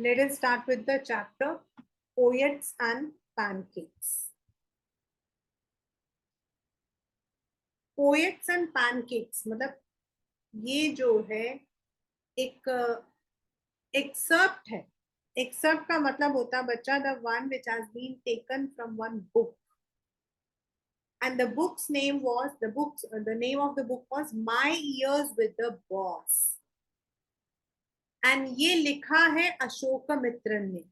Let us start with the chapter Poets and Pancakes. Poets and Pancakes मतलब ये जो है एक एक्सर्प्ट है. एक्सर्प्ट का मतलब होता है बच्चा the one which has been taken from one book. And the name of the book was My Years with the Boss. And ये लिखा है अशोक मित्रन ने.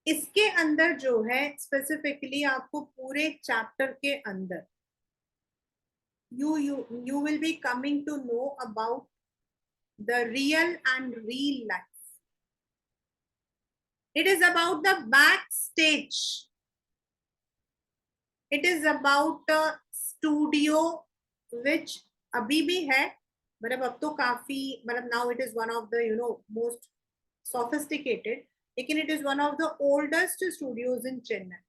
इसके अंदर जो है स्पेसिफिकली आपको पूरे चैप्टर के अंदर you will be coming to know about the real and real life. It is about the backstage. It is about a studio which अभी भी है, मतलब अब तो काफी, मतलब now it is one of the most sophisticated, लेकिन it is one of the oldest studios in Chennai.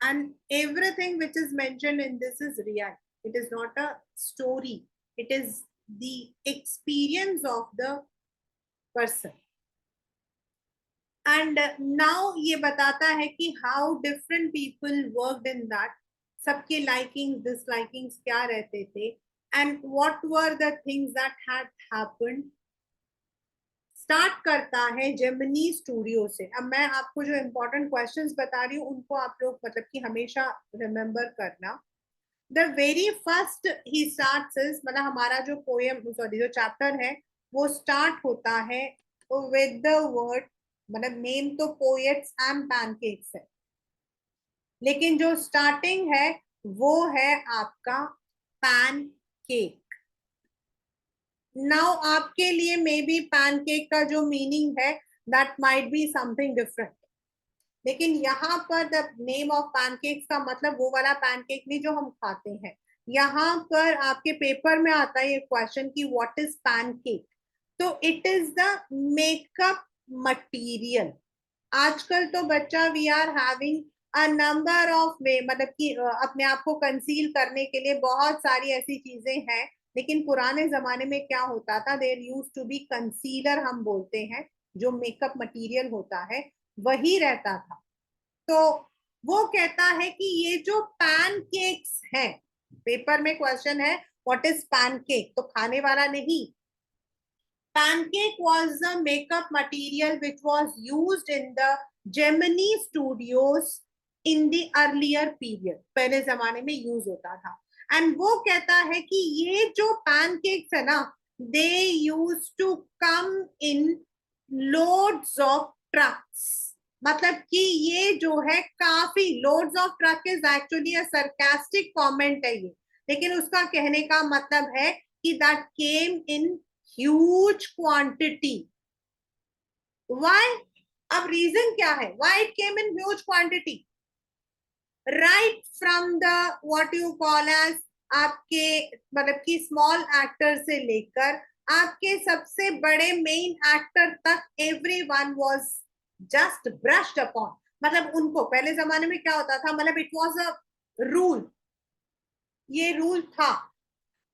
And everything which is mentioned in this is real. It is not a story. It is the experience of the person. And now ये बताता है कि how different people worked in that. सबके likings, dislikings क्या रहते थे, and what were the things that had happened. Start करता है जेमिनी स्टूडियो से. अब मैं आपको जो इम्पोर्टेंट क्वेश्चंस बता रही हूँ उनको आप लोग मतलब कि हमेशा रिमेम्बर करना. The very first he starts is, मतलब हमारा जो पोएम जो चैप्टर है वो स्टार्ट होता है विद द वर्ड, मतलब नेम तो पोएट्स एंड पैनकेक्स है, लेकिन जो स्टार्टिंग है वो है आपका पैनकेक. नाउ आपके लिए मे बी पैनकेक का जो मीनिंग है that might be something different, लेकिन यहाँ पर द नेम ऑफ पैनकेक्स का मतलब वो वाला पैनकेक नहीं जो हम खाते हैं. यहाँ पर आपके पेपर में आता है ये क्वेश्चन कि व्हाट इज पैनकेक. तो it is the makeup material. आजकल तो बच्चा we are having a number of way, मतलब कि अपने आप को कंसील करने के लिए बहुत सारी ऐसी चीजें हैं, लेकिन पुराने जमाने में क्या होता था, there used to be concealer, हम बोलते हैं जो मेकअप मटेरियल होता है वही रहता था. तो वो कहता है कि ये जो पैनकेक्स हैं, पेपर में क्वेश्चन है व्हाट इज पैनकेक, तो खाने वाला नहीं. Pancake was the makeup material which was used in the Gemini studios in the earlier period. पहले जमाने में यूज होता था. एंड वो कहता है कि ये जो पैनकेक्स है ना, they used to come in loads of trucks. मतलब कि ये जो है काफी, loads of truck is actually a sarcastic comment है ये, लेकिन उसका कहने का मतलब है कि that came in huge quantity. Why? अब रीजन क्या है why it came in huge quantity? Right from the what you call as आपके मतलब कि स्मॉल एक्टर से लेकर आपके सबसे बड़े मेन एक्टर तक everyone was just brushed upon. मतलब उनको पहले जमाने में क्या होता था, मतलब इट वाज अ रूल. ये रूल था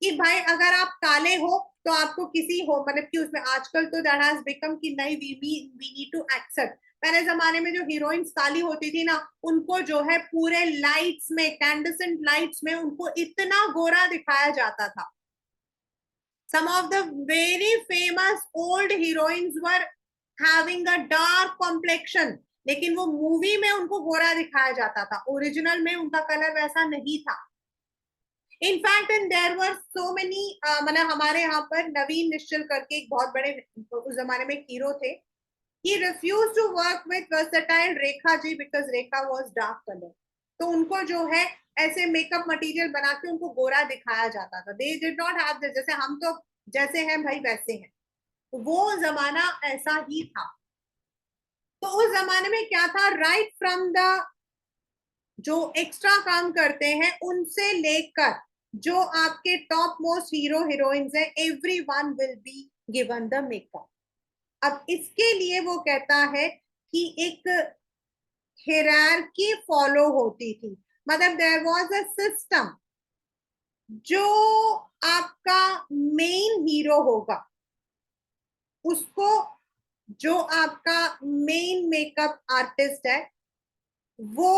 कि भाई अगर आप काले हो तो आपको किसी हो, मतलब कि उसमें आजकल तो दैट हैज बिकम कि नहीं, वी नीड टू एक्सेप्ट. पहले जमाने में जो हीरोइंस काली होती थी ना, उनको जो है पूरे लाइट्स में, कैंडेसेंट लाइट्स में उनको इतना गोरा दिखाया जाता था. Some of the very famous old heroines were having a dark complexion, लेकिन वो मूवी में उनको गोरा दिखाया जाता था, ओरिजिनल में उनका कलर वैसा नहीं था. In fact and there were so many, मतलब हमारे यहाँ पर नवीन निश्चल करके एक बहुत बड़े उस जमाने में हीरो थे. He refuse to work with versatile Rekha ji because Rekha was dark colour. तो उनको जो है ऐसे मेकअप मटेरियल बना के उनको गोरा दिखाया जाता था. दे डिड नॉट हैव दिस, जैसे हम तो जैसे हैं भाई वैसे हैं. तो वो जमाना ऐसा ही था. तो उस जमाने में क्या था, राइट फ्रॉम द जो एक्स्ट्रा काम करते हैं उनसे लेकर जो आपके टॉप मोस्ट हीरो हीरोइंस है, everyone will be given the makeup. अब इसके लिए वो कहता है कि एक हिरार्की फॉलो होती थी, मतलब देयर वाज अ सिस्टम. जो आपका मेन हीरो होगा उसको जो आपका मेन मेकअप आर्टिस्ट है वो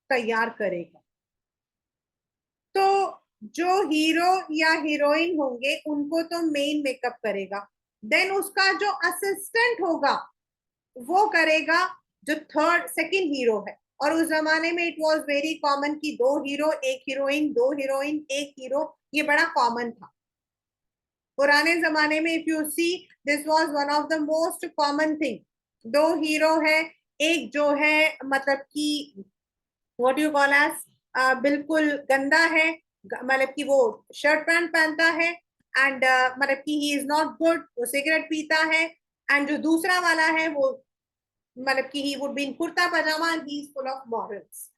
तैयार करेगा। तो जो हीरो या हीरोइन होंगे उनको तो मेन मेकअप करेगा, देन उसका जो असिस्टेंट होगा वो करेगा जो थर्ड सेकंड हीरो है। और उस जमाने में इट वाज वेरी कॉमन कि दो हीरो एक हीरोइन, दो हीरोइन एक हीरो, ये बड़ा कॉमन था पुराने जमाने में। If you see, this was one of the most common thing. दो हीरो है, एक जो है मतलब कि व्हाट यू कॉल एज, बिल्कुल गंदा है, मतलब कि वो शर्ट पैंट पहनता है एंड मतलब कि ही इज नॉट गुड, वो सिगरेट पीता है। एंड जो दूसरा वाला है वो मतलब कि he would be in kurta pyjama and he is full of morals.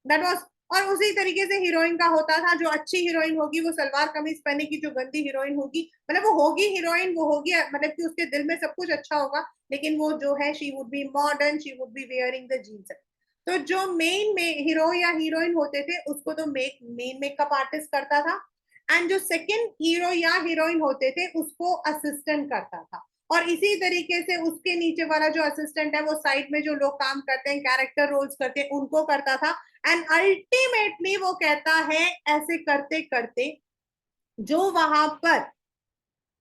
That was. और उसी तरीके से हीरोइन का होता था, जो अच्छी हीरोइन होगी वो सलवार कमीज पहनेगी, जो गंदी हीरोइन होगी मतलब वो होगी हीरोइन, वो होगी मतलब कि उसके दिल में सब कुछ अच्छा होगा, लेकिन वो जो है she would be modern, she would be wearing the jeans. तो जो मेन में हीरो या हीरोइन होते थे उसको तो मेन मेकअप आर्टिस्ट करता था, एंड जो सेकंड हीरो या हीरोइन होते थे उसको असिस्टेंट करता था। और इसी तरीके से उसके नीचे वाला जो असिस्टेंट है वो साइड में जो लोग काम करते हैं, कैरेक्टर रोल्स करते हैं, उनको करता था। एंड अल्टीमेटली वो कहता है ऐसे करते करते जो वहां पर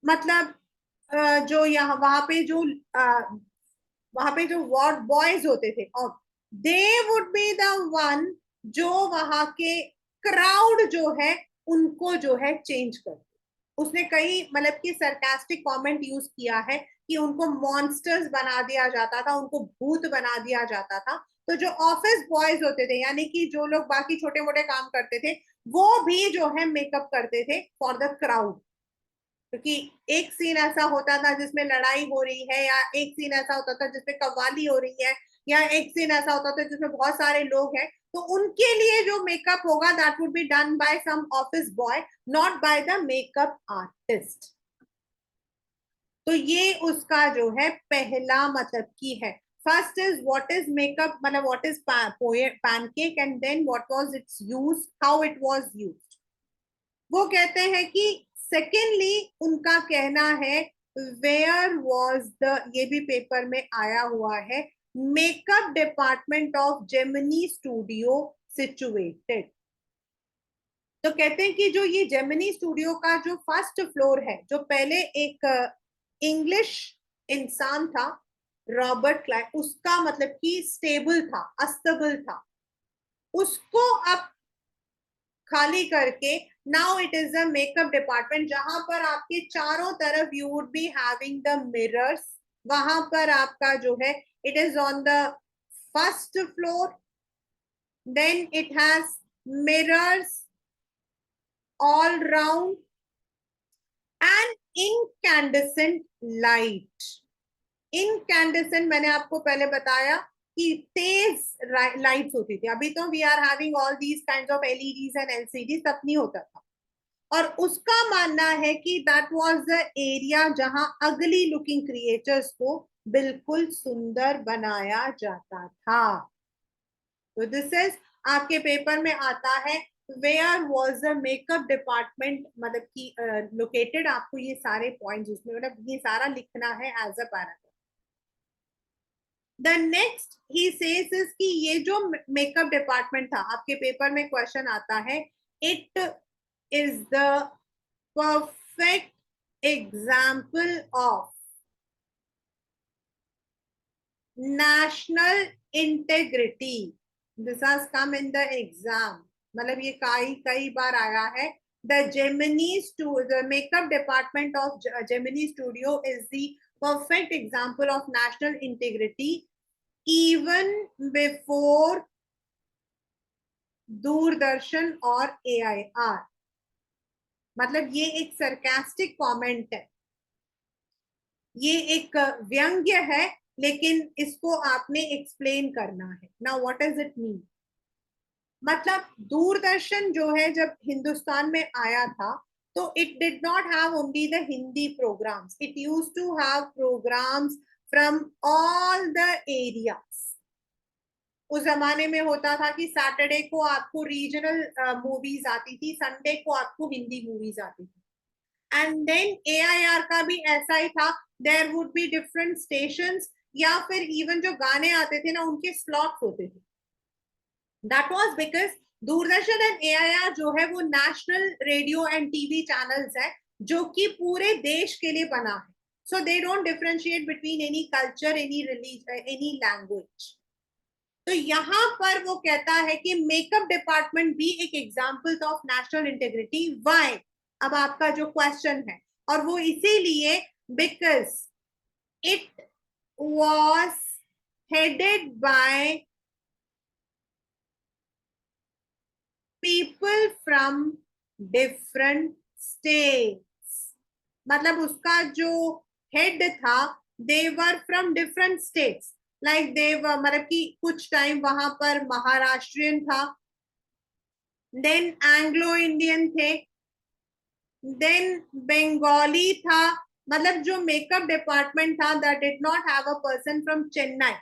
मतलब जो यहाँ वहां पे जो वार्ड बॉयज होते थे, और दे वुड बी द वन जो वहां के क्राउड जो है उनको जो है चेंज कर। उसने कई मतलब कि सरकास्टिक कमेंट यूज किया है कि उनको मॉन्स्टर्स बना दिया जाता था, उनको भूत बना दिया जाता था। तो जो ऑफिस बॉयज होते थे यानी कि जो लोग बाकी छोटे मोटे काम करते थे वो भी जो है मेकअप करते थे फॉर द क्राउड। क्योंकि एक सीन ऐसा होता था जिसमें लड़ाई हो रही है, या एक सीन ऐसा होता था जिसमें कव्वाली हो रही है, या एक सीन ऐसा होता था जिसमें बहुत सारे लोग हैं, तो उनके लिए जो मेकअप होगा that would be done by some office boy, not by the makeup artist. तो ये उसका जो है पहला मतलब की है। First is what is makeup, मतलब what is pancake, and then what was its use, how it was used. वो कहते हैं कि सेकेंडली उनका कहना है वेयर वाज द, ये भी पेपर में आया हुआ है, makeup department of Gemini studio situated. तो कहते हैं कि जो ये जेमिनी स्टूडियो का जो फर्स्ट फ्लोर है, जो पहले एक इंग्लिश इंसान था रॉबर्ट क्लाइव, उसका मतलब कि स्टेबल था, अस्तबल था, उसको अब खाली करके now it is the makeup department, जहां पर आपके चारों तरफ you would be having the mirrors. वहां पर आपका जो है it is on the first floor, then it has mirrors all round and incandescent light. Incandescent मैंने आपको पहले बताया कि तेज लाइट्स होती थी, अभी तो we are having all these kinds of LEDs and LCD, तब नहीं होता था। और उसका मानना है कि दैट वाज द एरिया जहां अगली लुकिंग क्रिएचर्स को बिल्कुल सुंदर बनाया जाता था। तो दिस इज, आपके पेपर में आता है where was the makeup department मतलब कि लोकेटेड, आपको ये सारे पॉइंट्स उसमें मतलब ये सारा लिखना है as a paragraph. The next he says is कि ये जो मेकअप डिपार्टमेंट था, आपके पेपर में क्वेश्चन आता है, it is the perfect example of national integrity. This has come in the exam, मतलब ये कई कई बार आया है। The makeup department of Gemini Studio is the perfect example of national integrity even before Doordarshan और AIR। मतलब ये एक सरकास्टिक कमेंट है, ये एक व्यंग्य है, लेकिन इसको आपने एक्सप्लेन करना है। Now what does it mean, मतलब दूरदर्शन जो है जब हिंदुस्तान में आया था तो it did not have only the Hindi programmes, it used to have programmes from all the areas. उस जमाने में होता था कि सैटरडे को आपको रीजनल मूवीज आती थी, संडे को आपको हिंदी मूवीज आती थी। एंड देन AIR का भी ऐसा ही था, there would be different stations, या फिर इवन जो गाने आते थे ना उनके स्लॉट्स होते थे। That was because Doordarshan and AIR जो है वो national radio and TV channels है जो कि पूरे देश के लिए बना है। So they don't differentiate between any culture, any religion, any language. तो यहाँ पर वो कहता है कि मेकअप डिपार्टमेंट भी एक example of national integrity. Why? अब आपका जो क्वेश्चन है, और वो इसीलिए because it was headed by people from different states. मतलब उसका जो हेड था, they were from different states, like they were, मतलब कि कुछ टाइम वहां पर महाराष्ट्रियन था, देन एंग्लो इंडियन थे, देन बंगाली था। मतलब जो मेकअप डिपार्टमेंट था, that did not have a person from Chennai,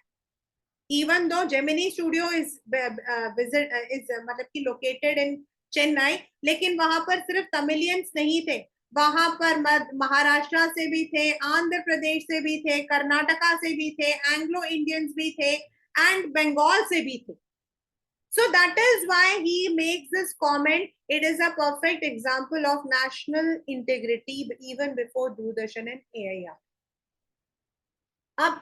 even though Gemini studio is visit is मतलब कि लोकेटेड इन चेन्नई, लेकिन वहां पर सिर्फ तमिलियंस नहीं थे, वहां पर महाराष्ट्र से भी थे, आंध्र प्रदेश से भी थे, कर्नाटका से भी थे, एंग्लो इंडियंस भी थे, एंड बंगाल से भी थे। So that is why he makes this comment. It is a perfect example of national integrity even before Doordarshan and AIR. अब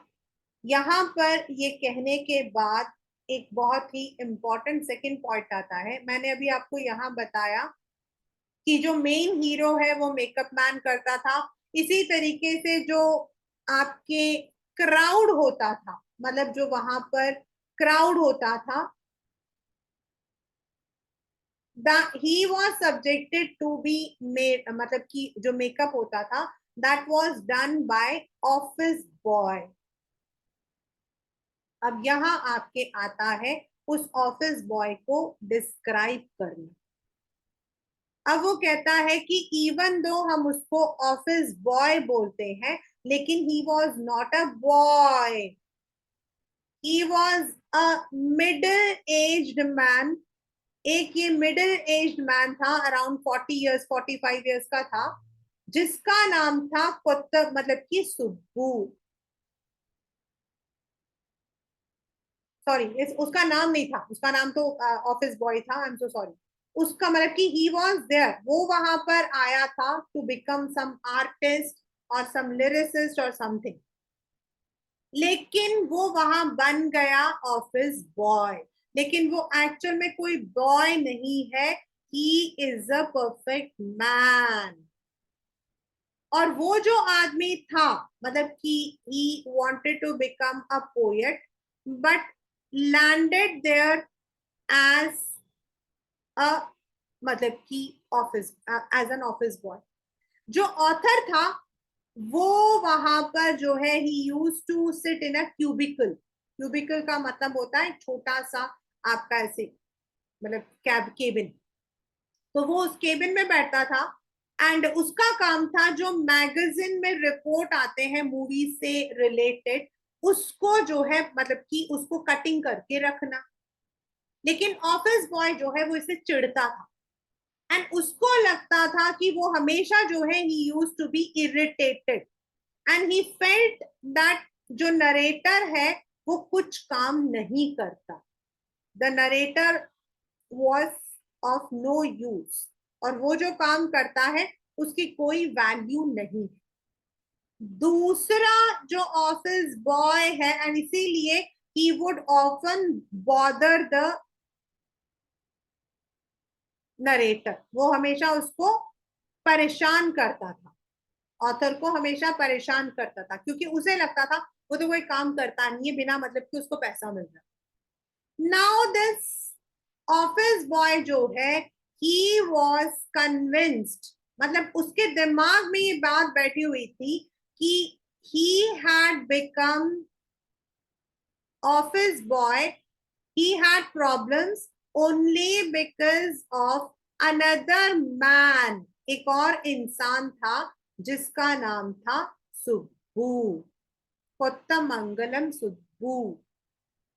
यहाँ पर ये कहने के बाद एक बहुत ही इंपॉर्टेंट सेकंड पॉइंट आता है। मैंने अभी आपको यहाँ बताया कि जो मेन हीरो है वो मेकअप मैन करता था, इसी तरीके से जो आपके क्राउड होता था, मतलब जो वहां पर क्राउड होता था, he was subjected to be made, मतलब कि जो मेकअप होता था that was done by office boy। अब यहाँ आपके आता है उस ऑफिस बॉय को डिस्क्राइब करना। अब वो कहता है कि इवन दो हम उसको ऑफिस बॉय बोलते हैं, लेकिन he was not a boy, he was a middle aged man. एक ये मिडिल एज्ड मैन था, अराउंड 40 इयर्स, 45 इयर्स का था, जिसका नाम था कुत्तब, मतलब कि सुब्बू। सॉरी, उसका नाम नहीं था, उसका नाम तो ऑफिस बॉय था, आई एम सो सॉरी। उसका मतलब कि ही वॉज देयर, वो वहां पर आया था टू बिकम सम आर्टिस्ट और सम लिरिसिस्ट और समथिंग, लेकिन वो वहां बन गया ऑफिस बॉय। लेकिन वो एक्चुअल में कोई बॉय नहीं है, he is a perfect man. और वो जो आदमी था, मतलब कि he wanted to become a poet, but landed there as a, मतलब कि office, as an office boy. जो ऑथर था वो वहां पर जो है he use to sit in a cubicle. Cubicle का मतलब होता है छोटा सा आपका ऐसे, मतलब कैब केबिन। तो वो उस केबिन में बैठता था, एंड उसका काम था जो मैगजीन में रिपोर्ट आते हैं मूवी से रिलेटेड, उसको जो है मतलब कि उसको कटिंग करके रखना। लेकिन ऑफिस बॉय जो है वो इससे चिढ़ता था, एंड उसको लगता था कि वो हमेशा जो है he use to be irritated, and he felt that जो नरेटर है वो कुछ काम नहीं करता, the narrator was of no use, और वो जो काम करता है उसकी कोई वैल्यू नहीं है। दूसरा जो ऑफिस बॉय है, एंड इसीलिए he would often bother the narrator, वो हमेशा उसको परेशान करता था, ऑथर को हमेशा परेशान करता था, क्योंकि उसे लगता था वो तो कोई काम करता नहीं है, बिना मतलब कि उसको पैसा मिल रहा है। नाउ दिस ऑफिस बॉय जो है ही वॉज कन्विंस्ड, मतलब उसके दिमाग में ये बात बैठी हुई थी कि he had become office boy, he had problems only because of another man। एक और इंसान था जिसका नाम था सुब्बू, कोत्तमंगलम सुब्बू।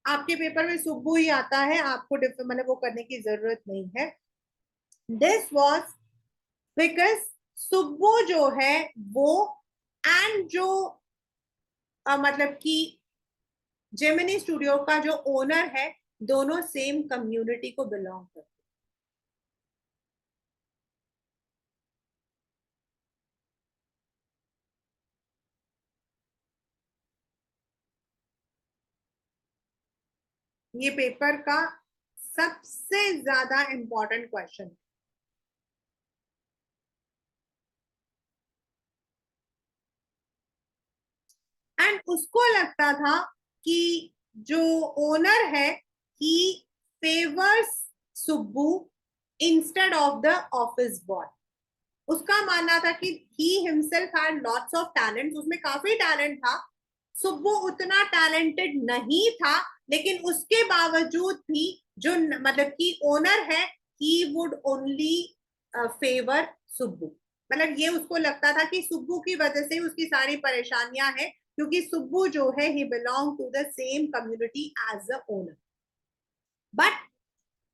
आपके पेपर में सुब्बू ही आता है, आपको मतलब वो करने की जरूरत नहीं है। दिस वॉज बिकॉज सुब्बू जो है वो एंड जो मतलब कि जेमिनी स्टूडियो का जो ओनर है, दोनों सेम कम्युनिटी को बिलोंग करते हैं। ये पेपर का सबसे ज्यादा इंपॉर्टेंट क्वेश्चन। एंड उसको लगता था कि जो ओनर है he favours Subbu instead of the office boy. उसका मानना था कि he himself had lots of talent, उसमें काफी टैलेंट था, सुब्बू उतना टैलेंटेड नहीं था, लेकिन उसके बावजूद भी जो मतलब कि ओनर है he would only favour Subbu. मतलब ये उसको लगता था कि सुब्बू की वजह से उसकी सारी परेशानियां हैं, क्योंकि सुब्बू जो है he belong to the same community as a owner. But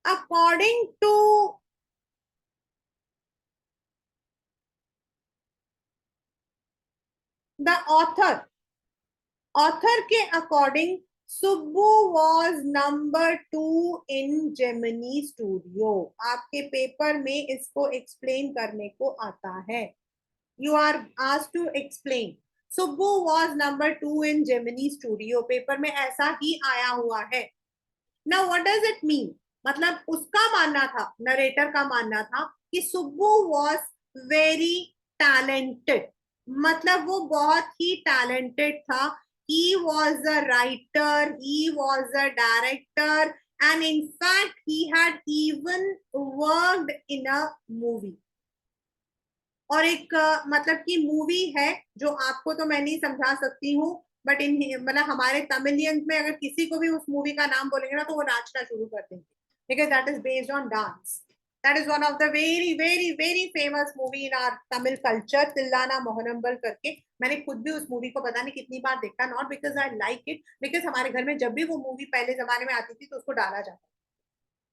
according to the author के according Subbu was number 2 in Gemini studio. आपके पेपर में इसको एक्सप्लेन करने को आता है। You are asked to explain Subbu was number 2 in Gemini studio, paper में ऐसा ही आया हुआ है। ना व्हाट डज इट मीन? मतलब उसका मानना था, नरेटर का मानना था कि सुब्बू वॉज वेरी टैलेंटेड, मतलब वो बहुत ही टैलेंटेड था। he was a writer, he was a director, and in fact he had even worked in a movie। और एक मतलब की मूवी है जो आपको तो मैं नहीं समझा सकती हूँ, बट इन मतलब हमारे तमिलियंस में अगर किसी को भी उस मूवी का नाम बोलेंगे ना तो वो नाचना शुरू कर देंगे, because that is based on dance. That is one of the very very very famous movie in our Tamil culture, Thillana Mohanambal करके। मैंने खुद भी उस मूवी को पता नहीं कितनी बार देखा, not because I like it, because हमारे घर में जब भी वो मूवी पहले जमाने में आती थी तो उसको डाला जाता।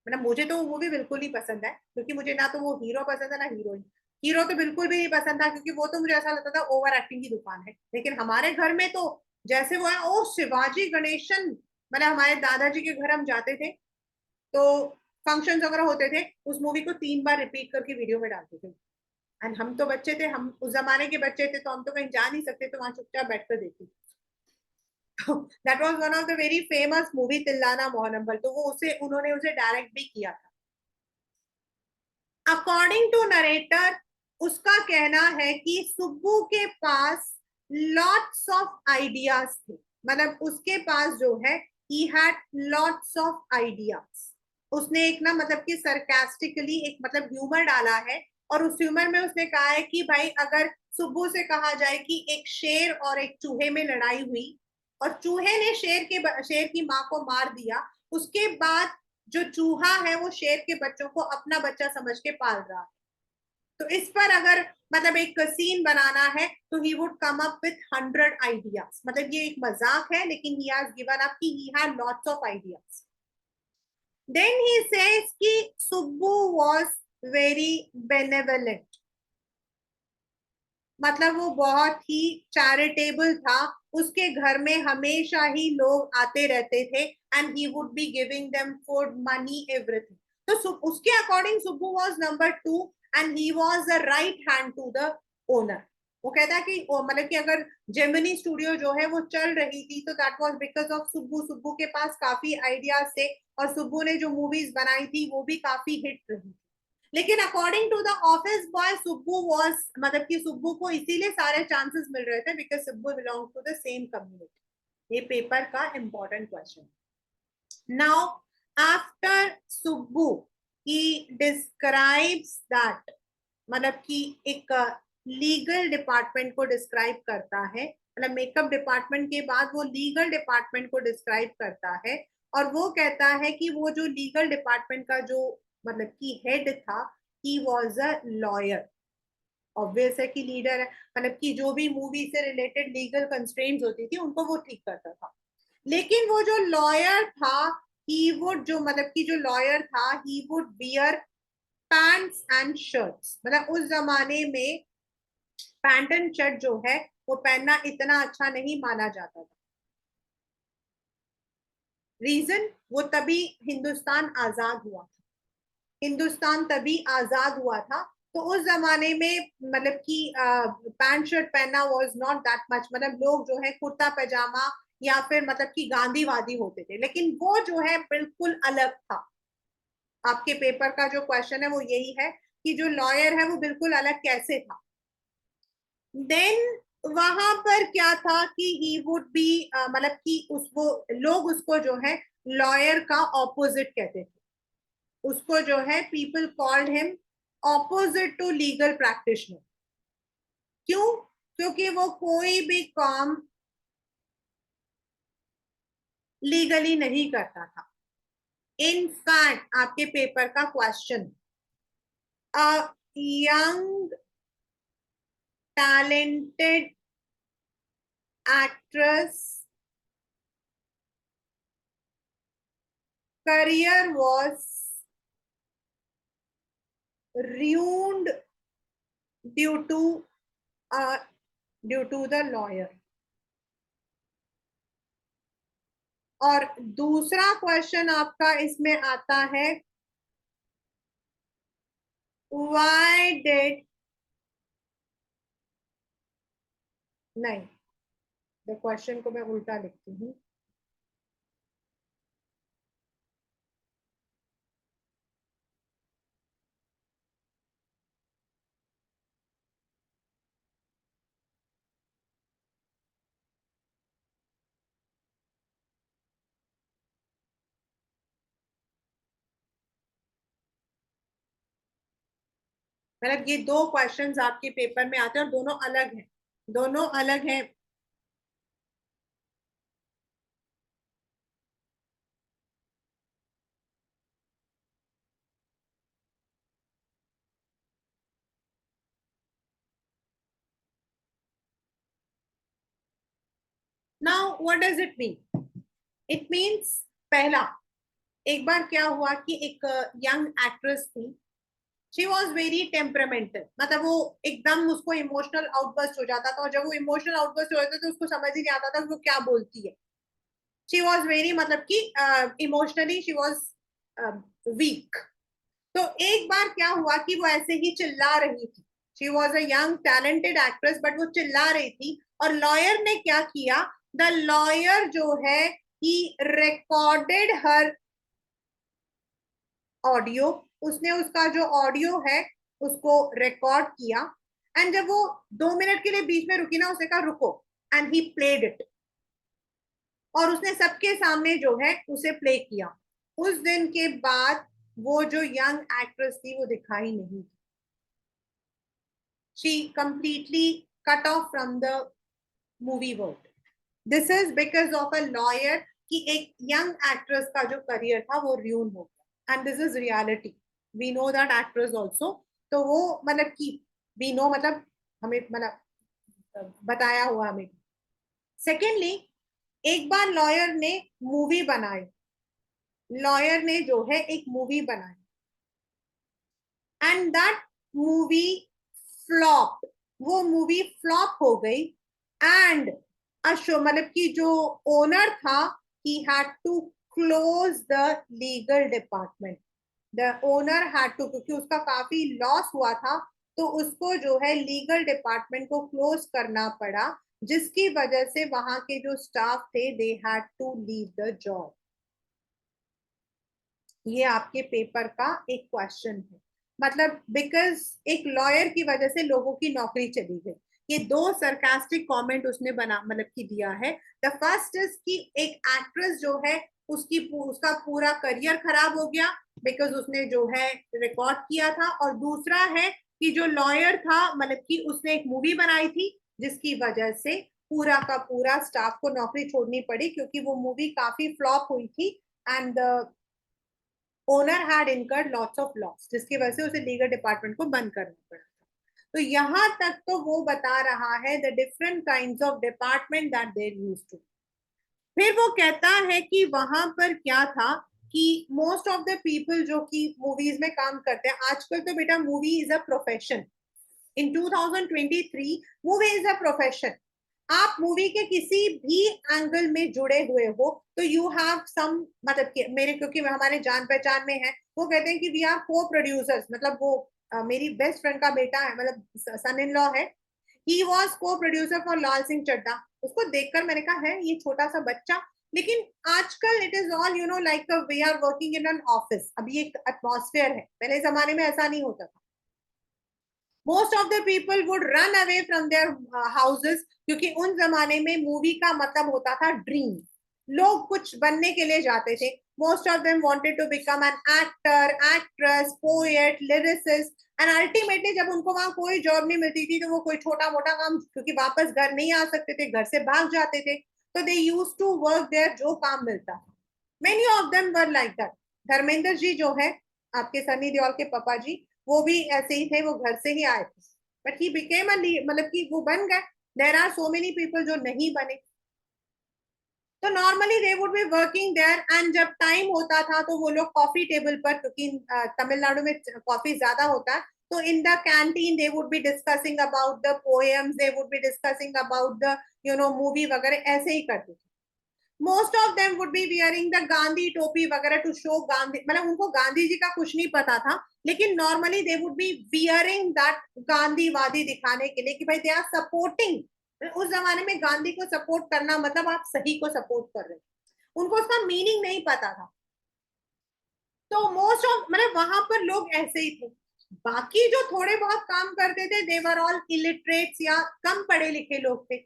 मतलब मुझे तो वो मूवी बिल्कुल नहीं पसंद है, क्योंकि मुझे ना तो वो हीरो पसंद है ना हीरोइन। हीरो तो बिल्कुल भी नहीं पसंद था, क्योंकि वो तो मुझे ऐसा लगता था ओवर एक्टिंग की दुकान है। लेकिन हमारे घर में तो जैसे वो है ओ शिवाजी गणेशन, मतलब हमारे दादाजी के घर हम जाते थे तो फंक्शन वगैरह होते थे, उस मूवी को 3 बार रिपीट करके वीडियो में डालते थे। एंड हम तो बच्चे थे, हम उस जमाने के बच्चे थे, तो हम तो कहीं जा नहीं सकते, तो वहां चुपचाप बैठकर देखते। That was one of the very famous movie Thillana Mohanambal, तो वो उसे उन्होंने उसे डायरेक्ट भी किया था। अकॉर्डिंग टू नरेटर उसका कहना है कि सुब्बू के पास लॉट्स ऑफ आइडियाज थे, मतलब उसके पास जो है ही हैड लॉट्स ऑफ आइडियाज। उसने एक ना मतलब कि सरकास्टिकली एक मतलब ह्यूमर डाला है, और उस ह्यूमर में उसने कहा है कि भाई अगर सुब्बू से कहा जाए कि एक शेर और एक चूहे में लड़ाई हुई और चूहे ने शेर की माँ को मार दिया, उसके बाद जो चूहा है वो शेर के बच्चों को अपना बच्चा समझ के पाल रहा है, तो इस पर अगर मतलब एक सीन बनाना है तो ही would come up with 100 ideas. मतलब ये एक मजाक है, लेकिन ही हैज गिवन अप कि he had lots of ideas. Then he says कि सुब्बू वाज वेरी बेनेवलेंट, मतलब वो बहुत ही चैरिटेबल था। उसके घर में हमेशा ही लोग आते रहते थे and he would be giving them food money everything. तो उसके according Subbu was number 2 and he was the right hand to the owner. वो कहता है कि मतलब कि अगर जेमिनी स्टूडियो जो है वो चल रही थी तो that was because of Subbu. Subbu के पास काफी आइडियाज थे और सुब्बू ने जो मूवीज बनाई थी वो भी काफी हिट रही। लेकिन according to the office boy Subbu was मतलब कि सुब्बू को इसीलिए सारे चांसेस मिल रहे थे because Subbu belong to the same community. ये पेपर का important question. Now after Subbu he describes that, मतलब कि एक लीगल डिपार्टमेंट को डिस्क्राइब करता है, मतलब मेकअप डिपार्टमेंट के बाद वो लीगल डिपार्टमेंट को डिस्क्राइब करता है। और वो कहता है कि वो जो लीगल डिपार्टमेंट का जो मतलब कि हेड था he was a lawyer. Obvious है कि लीडर है, मतलब कि जो भी मूवी से रिलेटेड लीगल कंस्ट्रेंट्स होती थी उनको वो ठीक करता था। लेकिन वो जो लॉयर था ही वुड जो मतलब कि जो लॉयर था he would wear pants and shirts. मतलब उस जमाने में पैंट एंड शर्ट जो है वो पहनना इतना अच्छा नहीं माना जाता था। रीजन, वो तभी हिंदुस्तान आजाद हुआ था, हिंदुस्तान तभी आजाद हुआ था। तो उस जमाने में मतलब कि पैंट शर्ट पहनना वाज नॉट दैट मच, मतलब लोग जो है कुर्ता पैजामा या फिर मतलब कि गांधीवादी होते थे, लेकिन वो जो है बिल्कुल अलग था। आपके पेपर का जो क्वेश्चन है वो यही है कि जो लॉयर है वो बिल्कुल अलग कैसे था। देन वहां पर क्या था कि ही वुड बी मतलब कि उसको लोग उसको जो है लॉयर का ऑपोजिट कहते थे, उसको जो है people called him opposite to legal practitioner. क्यों? क्योंकि वो कोई भी काम लीगली नहीं करता था। इन फैक्ट आपके पेपर का question, a young talented actress career was ruined due to uh, due to the lawyer। और दूसरा क्वेश्चन आपका इसमें आता है, why did, नहीं, द क्वेश्चन को मैं उल्टा लिखती हूँ। मतलब ये दो क्वेश्चंस आपके पेपर में आते हैं और दोनों अलग हैं, दोनों अलग हैं। Now what does it mean? It means, पहला, एक बार क्या हुआ कि एक यंग एक्ट्रेस थी, शी वॉज वेरी टेम्परामेंटल, मतलब वो एकदम उसको इमोशनल आउटबर्स्ट हो जाता था, और जब वो इमोशनल आउटबर्स्ट हो जाता था तो उसको समझ ही नहीं आता था कि वो क्या बोलती है। शी वॉज वेरी मतलब कि इमोशनली शी वॉज वीक। तो एक बार क्या हुआ कि वो ऐसे ही चिल्ला रही थी, she was a young talented actress but वो चिल्ला रही थी, और लॉयर ने क्या किया, द लॉयर जो है ही रिकॉर्डेड हर ऑडियो, उसने उसका जो ऑडियो है उसको रिकॉर्ड किया। एंड जब वो 2 मिनट के लिए बीच में रुकी ना, उसने कहा रुको, एंड ही प्लेड इट, और उसने सबके सामने जो है उसे प्ले किया। उस दिन के बाद वो जो यंग एक्ट्रेस थी वो दिखाई नहीं, she completely cut off from the movie world. This is because of a lawyer, कि एक यंग एक्ट्रेस का जो करियर था वो र्यून हो गया, and this is reality, we know that actress also. तो वो मतलब कि वी नो मतलब हमें मतलब बताया हुआ हमें। सेकेंडली, एक बार लॉयर ने मूवी बनाई, लॉयर ने जो है एक मूवी बनाई, एंड दैट मूवी फ्लॉप, वो मूवी फ्लॉप हो गई। एंड अशो मतलब कि जो ओनर था, he had to close the legal department, the owner had to, क्योंकि उसका काफी लॉस हुआ था, तो उसको जो है लीगल डिपार्टमेंट को क्लोज करना पड़ा, जिसकी वजह से वहां के जो स्टाफ थे they had to leave the job. ये आपके पेपर का एक क्वेश्चन है, मतलब बिकॉज एक लॉयर की वजह से लोगों की नौकरी चली गई। ये दो सरकास्टिक कमेंट उसने बना मतलब कि दिया है। द फर्स्ट इज कि एक एक्ट्रेस जो है उसकी उसका पूरा करियर खराब हो गया बिकॉज उसने जो है रिकॉर्ड किया था, और दूसरा है कि जो लॉयर था मतलब कि उसने एक मूवी बनाई थी जिसकी वजह से पूरा का पूरा स्टाफ को नौकरी छोड़नी पड़ी, क्योंकि वो मूवी काफी फ्लॉप हुई थी, and owner had incurred lots of loss, जिसकी वजह से उसे लीगल डिपार्टमेंट को बंद करना पड़ा था। तो यहां तक तो वो बता रहा है the different kinds of department that there used to. फिर वो कहता है कि वहां पर क्या था कि मोस्ट ऑफ द पीपल जो कि मूवीज में काम करते हैं आजकल, तो बेटा movie is a profession, in 2023 movie is a profession. आप मूवी के किसी भी एंगल में जुड़े हुए हो तो यू हैव सम, मतलब कि मेरे, क्योंकि हमारे जान पहचान में है, वो कहते हैं कि वी आर को प्रोड्यूसर्स. मतलब वो मेरी बेस्ट फ्रेंड का बेटा है, मतलब सन इन लॉ है. ही वॉज को प्रोड्यूसर फॉर लाल सिंह चड्ढा. उसको देखकर मैंने कहा है ये छोटा सा बच्चा, लेकिन आजकल it is all you know like we are working in an office. अभी एक एटमॉस्फेयर है, पहले जमाने में ऐसा नहीं होता था. Most of the people would run away from their houses, क्योंकि उन जमाने में मूवी का मतलब होता था ड्रीम. लोग कुछ बनने के लिए जाते थे. Most of them wanted to become an actor, actress, poet, lyricist. And ultimately जब उनको वहां कोई जॉब नहीं मिलती थी तो वो कोई छोटा मोटा काम, क्योंकि वापस घर नहीं आ सकते थे, घर से भाग जाते थे, तो they use to work there, जो काम मिलता था. Many of them were like that. Dharmendra ji जो है, आपके सनी देओल के पापा जी, वो भी ऐसे ही थे, वो घर से ही आए थे. बट ही बिकेम अ, मतलब कि वो बन गए. There are so many people जो नहीं बने. तो normally they would be working there, and जब टाइम होता था तो वो लोग कॉफी टेबल पर, क्योंकि तमिलनाडु में कॉफी ज्यादा होता है, तो in the canteen they would be discussing about the poems, they would be discussing about the you know movie वगैरह, ऐसे ही करते थे. Most of them would be wearing the Gandhi टोपी वगैरह टू शो गांधी, मतलब उनको गांधी जी का कुछ नहीं पता था, लेकिन normally they would B wearing that गांधीवादी दिखाने के लिए कि भाई दे आर सपोर्टिंग. उस जमाने में गांधी को सपोर्ट करना मतलब आप सही को सपोर्ट कर रहे हो. उनको उसका मीनिंग नहीं पता था. तो मोस्ट ऑफ, मतलब वहां पर लोग ऐसे ही थे. बाकी जो थोड़े बहुत काम करते थे देवर ऑल इलिटरेट्स या कम पढ़े लिखे लोग थे.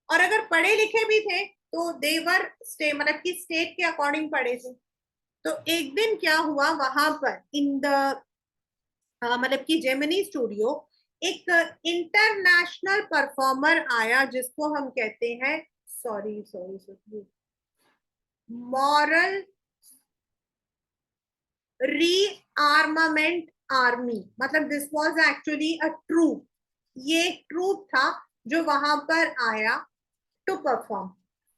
और अगर पढ़े लिखे भी थे तो देवर स्टे, मतलब कि स्टेट के अकॉर्डिंग पढ़े थे. तो एक दिन क्या हुआ वहां पर इन द, मतलब कि जेमिनी स्टूडियो, एक इंटरनेशनल परफॉर्मर आया जिसको हम कहते हैं, sorry sorry sorry, moral rearmament army. मतलब this was actually a troupe. ये एक ट्रूप था जो वहां पर आया टू परफॉर्म.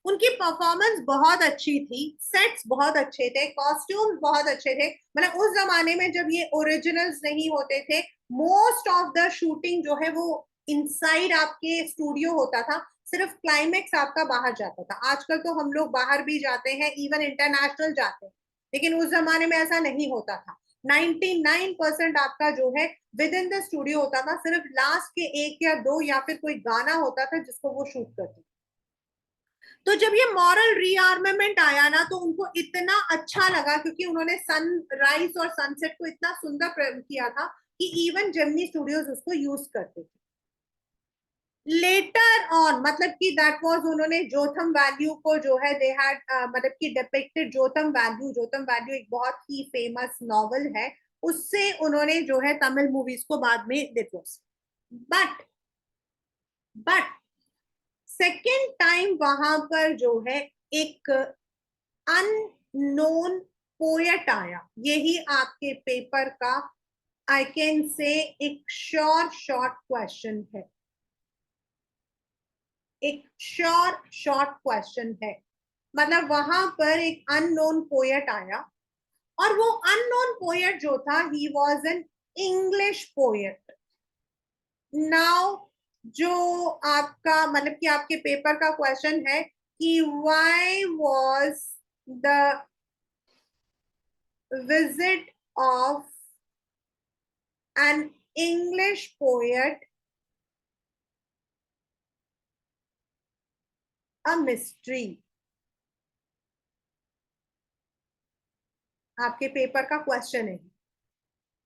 उनकी परफॉर्मेंस बहुत अच्छी थी, सेट्स बहुत अच्छे थे, कॉस्ट्यूम्स बहुत अच्छे थे. मतलब उस जमाने में जब ये ओरिजिनल्स नहीं होते थे, मोस्ट ऑफ द शूटिंग जो है वो इनसाइड आपके स्टूडियो होता था. सिर्फ क्लाइमेक्स आपका बाहर जाता था. आजकल तो हम लोग बाहर भी जाते हैं, इवन इंटरनेशनल जाते हैं, लेकिन उस जमाने में ऐसा नहीं होता था. 99% आपका जो है विद इन द स्टूडियो होता था. सिर्फ लास्ट के एक या दो या फिर कोई गाना होता था जिसको वो शूट करते. तो जब ये मॉरल रीआर्मेमेंट आया ना तो उनको इतना अच्छा लगा, क्योंकि उन्होंने सनराइज और सनसेट को इतना सुंदर किया था कि इवन जेमिनी स्टूडियोज उसको यूज करते थे. लेटर ऑन, मतलब कि दैट वाज, उन्होंने जोथम वैल्यू को जो है दे हैड, मतलब कि depicted Jotham value. Jotham value एक बहुत ही फेमस नॉवल है, उससे उन्होंने जो है तमिल मूवीज को बाद में देखो. बट बट सेकेंड टाइम वहां पर जो है एक अननोन पोएट आया. यही आपके पेपर का, आई कैन से, एक शॉर्ट क्वेश्चन है. एक शॉर्ट क्वेश्चन है. मतलब वहां पर एक अननोन पोएट आया, और वो अननोन पोएट जो था he was an English poet. Now जो आपका, मतलब कि आपके पेपर का क्वेश्चन है कि why was the visit of an English poet a mystery. आपके पेपर का क्वेश्चन है.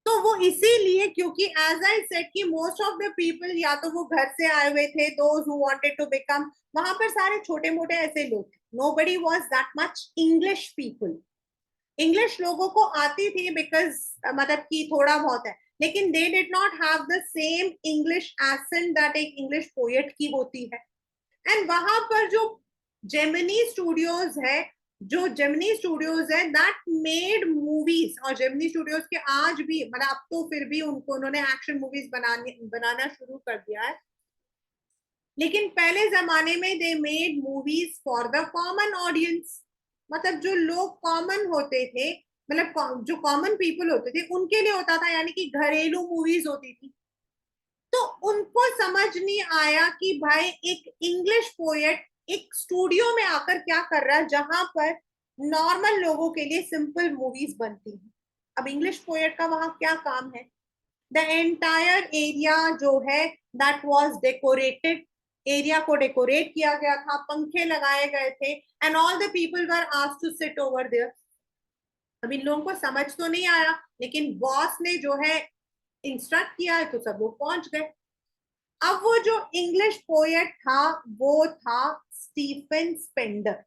तो वो इसीलिए क्योंकि एज आई सेड कि मोस्ट ऑफ द पीपल या तो वो घर से आए हुए थे, those who wanted to become, वहां पर सारे छोटे मोटे ऐसे लोग थे. Nobody was that much English people. English लोगों को आती थी बिकॉज, मतलब कि थोड़ा बहुत है, लेकिन they did not have the same English accent that एक इंग्लिश पोएट की होती है. एंड वहां पर जो जेमिनी स्टूडियोज है, जो जेमिनी स्टूडियोज है दैट मेड मूवीज, और जेमिनी स्टूडियोज के आज भी, मतलब अब तो फिर भी उनको, उन्होंने एक्शन मूवीज बनाना शुरू कर दिया है, लेकिन पहले जमाने में दे made movies for the common audience. मतलब जो लोग कॉमन होते थे, मतलब जो कॉमन पीपल होते थे उनके लिए होता था, यानी कि घरेलू मूवीज होती थी. तो उनको समझ नहीं आया कि भाई एक इंग्लिश पोएट एक स्टूडियो में आकर क्या कर रहा है जहां पर नॉर्मल लोगों के लिए सिंपल मूवीज बनती हैं। अब इंग्लिश पोएट का वहां क्या काम है? द एंटायर एरिया जो है दैट वाज डेकोरेटेड, एरिया को डेकोरेट किया गया था, पंखे लगाए गए थे, and all the people were asked to sit over there. अब इन लोगों को समझ तो नहीं आया, लेकिन बॉस ने जो है इंस्ट्रक्ट किया है तो सब लोग पहुंच गए। अब वो जो इंग्लिश पोएट था वो था स्टीफन स्पेंडर।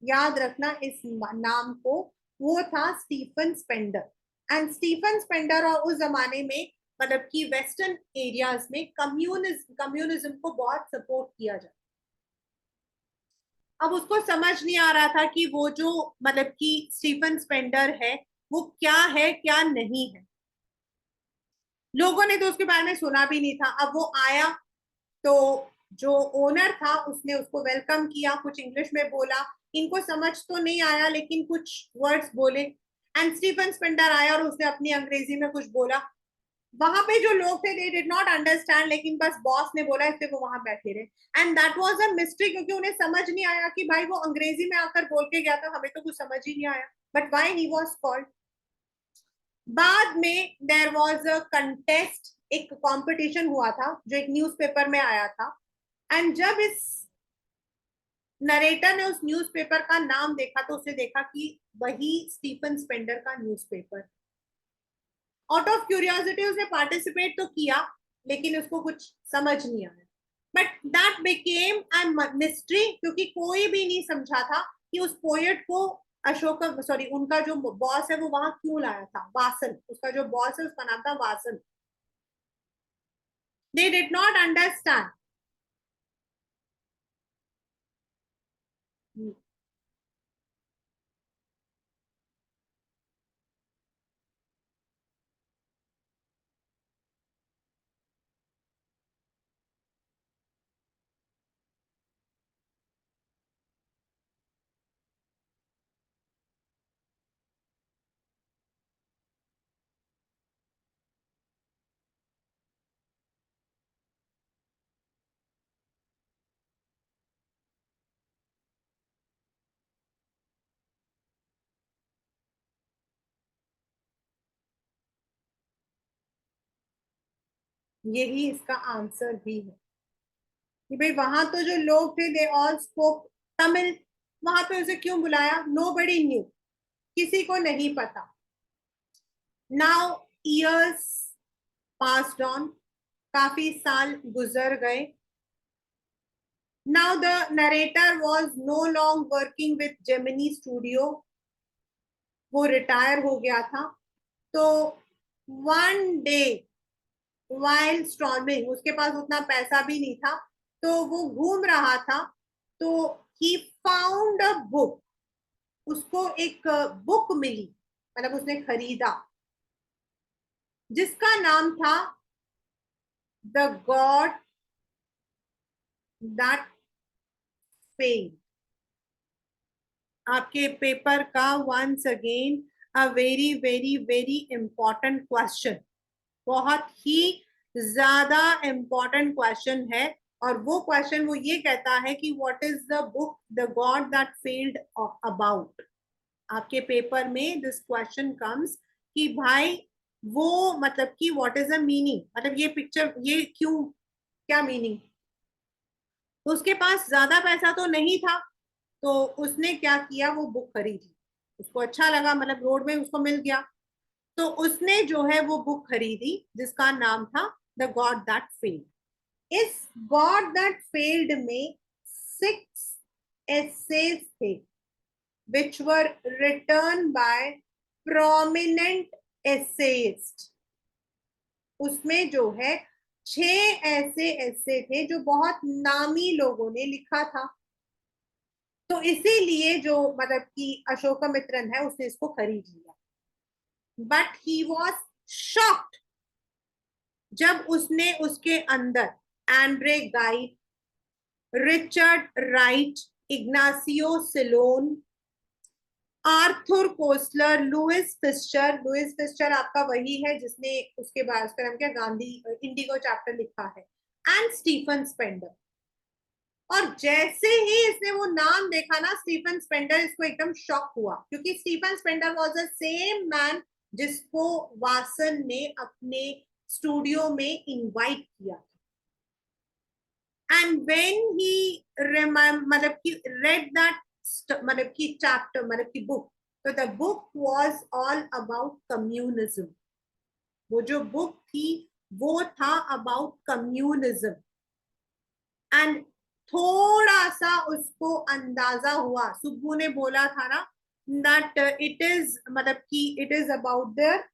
याद रखना इस नाम को, वो था Stephen Spender. And Stephen Spender और उस जमाने में मतलब कि वेस्टर्न एरियाज में कम्युनिज्म को बहुत सपोर्ट किया जाता। अब उसको समझ नहीं आ रहा था कि वो जो मतलब कि स्टीफन स्पेंडर है वो क्या है क्या नहीं है। लोगों ने तो उसके बारे में सुना भी नहीं था। अब वो आया तो जो ओनर था उसने उसको वेलकम किया, कुछ इंग्लिश में बोला, इनको समझ तो नहीं आया लेकिन कुछ वर्ड्स बोले। एंड स्टीफन स्पेंडर आया और उसने अपनी अंग्रेजी में कुछ बोला। वहां पे जो लोग थे दे डिड नॉट अंडरस्टैंड, लेकिन बस बॉस ने बोला इसलिए वो वहां बैठे रहे। And that was a mystery, क्योंकि उन्हें समझ नहीं आया कि भाई वो अंग्रेजी में आकर बोल के गया था, हमें तो कुछ समझ ही नहीं आया, but why he was called. बाद में देयर वाज अ कंटेस्ट, एक कंपटीशन हुआ था जो एक न्यूज़पेपर में आया था। एंड जब इस नरेटर ने उस न्यूज़पेपर का नाम देखा तो उसने देखा कि वही स्टीफन स्पेंडर का न्यूज़पेपर। आउट ऑफ क्यूरियोसिटी उसने पार्टिसिपेट तो किया, लेकिन उसको कुछ समझ नहीं आया। But that became a mystery, क्योंकि कोई भी नहीं समझा था कि उस पोएट को अशोक, सॉरी, उनका जो बॉस है वो वहां क्यों लाया था। वासन, उसका जो बॉस है उसका नाम था Vasan. They did not understand. यही इसका आंसर भी है कि भाई वहां तो जो लोग थे दे ऑल स्पोक तमिल, वहां पे उसे क्यों बुलाया? नो बडी न्यू, किसी को नहीं पता। नाउ ईयर्स पास्ड ऑन, काफी साल गुजर गए। Now the narrator was no long working with Gemini studio, वो रिटायर हो गया था। तो वन डे वाइल स्टॉर्मिंग, उसके पास उतना पैसा भी नहीं था, तो वो घूम रहा था, तो ही फाउंड अ बुक, उसको एक बुक मिली, मतलब उसने खरीदा, जिसका नाम था द गॉड दैट फेल्ड। आपके पेपर का once again a very very very important question, बहुत ही ज्यादा इंपॉर्टेंट क्वेश्चन है। और वो क्वेश्चन वो ये कहता है कि what is the book the God that failed about. आपके पेपर में दिस क्वेश्चन कम्स कि भाई वो मतलब कि व्हाट इज द मीनिंग, मतलब ये पिक्चर ये क्यों, क्या मीनिंग। तो उसके पास ज्यादा पैसा तो नहीं था, तो उसने क्या किया, वो बुक खरीदी। उसको अच्छा लगा, मतलब रोड में उसको मिल गया, तो उसने जो है वो बुक खरीदी जिसका नाम था द गॉड दैट फेल्ड। इस गॉड दैट फेल्ड में 6 essays थे which were written by prominent essayist। उसमें जो है 6 ऐसे ऐसे थे जो बहुत नामी लोगों ने लिखा था। तो इसीलिए जो मतलब कि अशोकमित्रन है उसने इसको खरीद लिया। बट ही वॉज शॉक्ड जब उसने उसके अंदर Andre Gide, Richard Wright, Ignazio Silone, Arthur Koestler, Louis Fischer आपका वही है जिसने उसके बाद उसका नाम क्या, गांधी इंडिगो चैप्टर लिखा है, एंड स्टीफन स्पेंडर। और जैसे ही इसने वो नाम देखा ना स्टीफन स्पेंडर, इसको एकदम शॉक हुआ, क्योंकि Stephen Spender was the same man जिसको वासन ने अपने स्टूडियो में इनवाइट किया। एंड व्हेन ही मतलब कि रेड दैट मतलब कि चैप्टर, मतलब कि बुक, तो the book was all about communism. वो जो बुक थी वो था अबाउट कम्युनिज्म। एंड थोड़ा सा उसको अंदाजा हुआ, सुब्बू ने बोला था ना दैट इट इज, मतलब कि it is about their,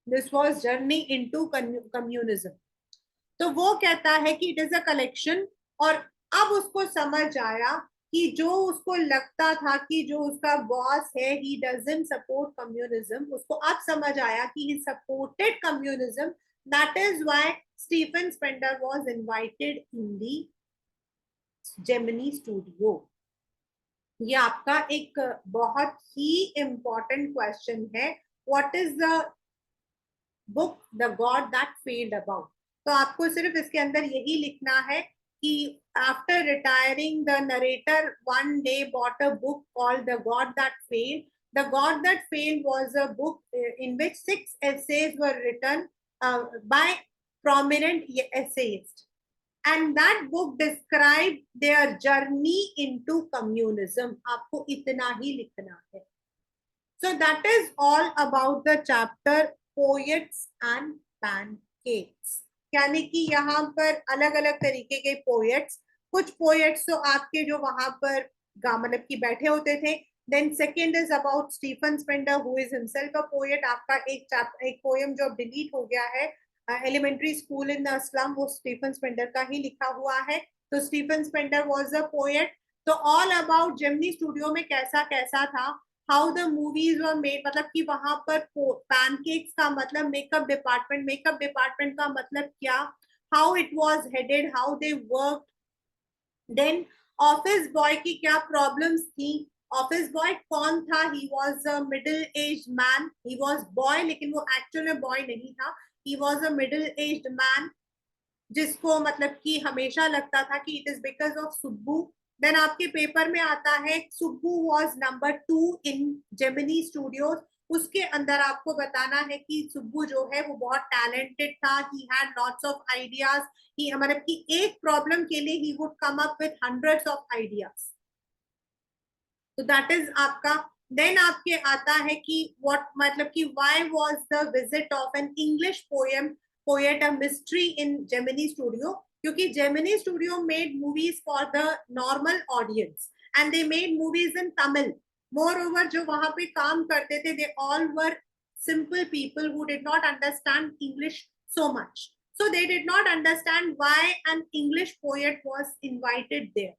this was journey into communism. तो वो कहता है कि इट इज अ कलेक्शन। और अब उसको समझ आया कि जो उसको लगता था कि जो उसका बॉस है ही डजंट सपोर्ट कम्युनिज्म, उसको अब समझ आया कि he supported communism. That is why Stephen Spender was invited in the Gemini studio. ये आपका एक बहुत ही इंपॉर्टेंट क्वेश्चन है, what is the book the God that failed about. तो आपको सिर्फ इसके अंदर यही लिखना है कि after retiring the narrator one day bought a book called the God that failed. The God that failed was a book in which 6 essays were written by prominent essayists, and that book described their journey into communism। आपको इतना ही लिखना है। So that is all about the chapter poets and pancakes। यानी कि यहाँ पर अलग अलग तरीके के पोएट्स, कुछ पोएट्स तो आपके जो वहां पर मतलब की बैठे होते थे। Then second is about Stephen Spender who is himself a poet. आपका एक पोएम जो अब डिलीट हो गया है, elementary school in the slum, वो स्टीफन स्पेंडर का ही लिखा हुआ है। तो Stephen Spender was a poet. तो ऑल अबाउट जेमिनी स्टूडियो में कैसा कैसा था, how the movies were made, मतलब कि वहां पर पैनकेक्स का मतलब मेकअप डिपार्टमेंट, मेकअप डिपार्टमेंट का मतलब क्या, how it was headed, how they work. Then office boy की क्या प्रॉब्लम्स थी। ऑफिस बॉय कौन था, he was a middle age man, he was boy लेकिन वो एक्चुअल में बॉय नहीं था, he was a middle aged man, जिसको मतलब कि हमेशा लगता था कि it is because of Subbu. Then आपके पेपर में आता है Subbu was number 2 in Gemini studios. उसके अंदर आपको बताना है कि सुब्बू जो है वो बहुत टैलेंटेड था, he had lots of ideas, he मतलब कि एक प्रॉब्लम के लिए he would come up with hundreds of ideas. तो दैट इज आपका। देन आपके आता है कि व्हाट, मतलब कि why was the visit of an English poet a mystery in Gemini studio. क्योंकि Gemini studio made movies for the normal audience and they made movies in Tamil. Moreover जो वहां पे काम करते थे, they all were simple people who did not understand English so much. So they did not understand why an English poet was invited there.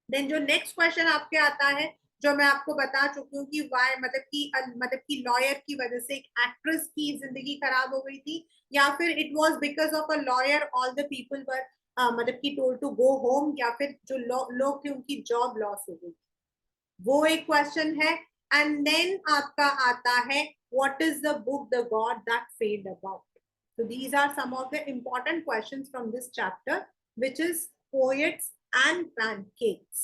Then जो next question आपके आता है, जो मैं आपको बता चुकी हूँ कि वाई, मतलब कि लॉयर की वजह से एक एक्ट्रेस की जिंदगी खराब हो गई थी, या फिर it was because of a lawyer all the people वर मतलब कि टोल्ड टू गो होम, या फिर जो लोग थे उनकी जॉब लॉस हो गई, वो एक क्वेश्चन है। एंड देन आपका आता है what is the book the God that failed about. So these are some of the important questions from this chapter, which is poets and pancakes.